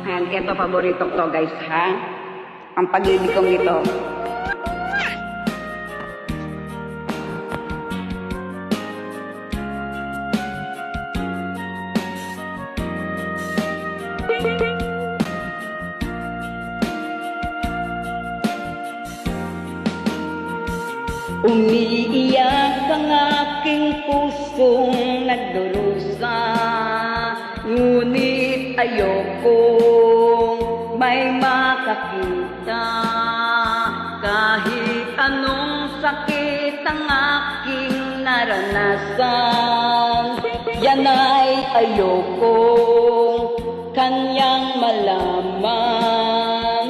And ito, paborito ko guys, ha? Ang pag-ibig kong ito. Umiiyak ang aking pusong nagdurusa, ngunit ayokong may makakita. Kahit anong sakit ang aking naranasan, yan ay ayokong kanyang malaman.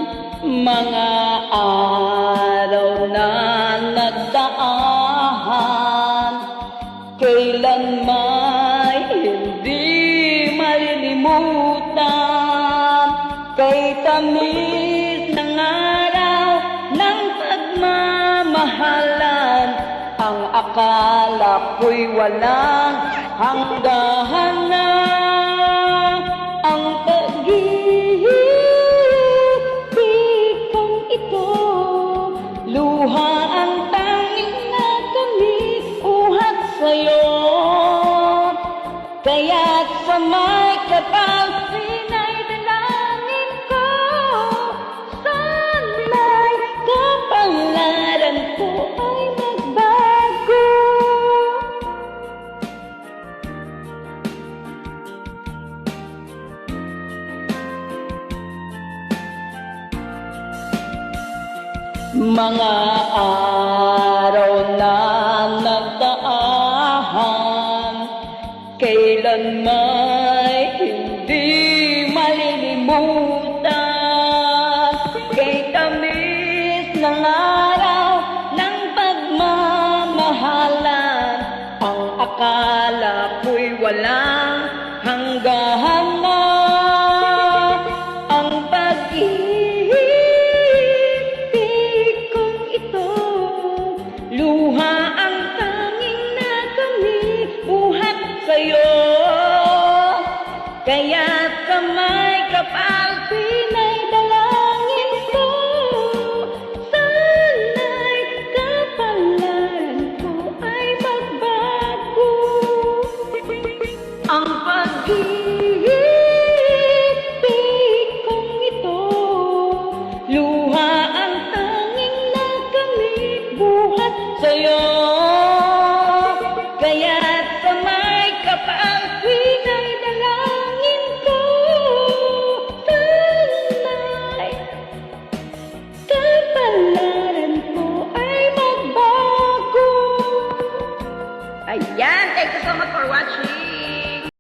Mga araw na nagdaan, kailan may hindi malilimutan. Kay tamis ng araw ng pagmamahalan, ang akala ko'y walang hanggahan na. Ang pag-ibig kong ito, luha ang tanging nakamit uhat sa'yo. Kaya't sa may kapal pinay-dalangin ko, sana'y kapalaran ko ay magbago. Mga araw na nagdaan, kailan may hindi malilimutan. Kay tamis ng araw ng pagmamahalan, ang akala ko'y walang hanggahan na. Ang pag-ibig kong ito, luha ang tanging nakamit buhat sa'yo. Kaya't sa may kapal pinay-dalangin ko, sana'y kapalaran ko ay magbago. Ang pag-ibig kong ito, luha ang tanging nakamit buhat sa'yo. Kaya't sa may kapal pinay-dalangin ko, sana'y kapalaran ko ay magbago. Ayan! Thank you so much for watching!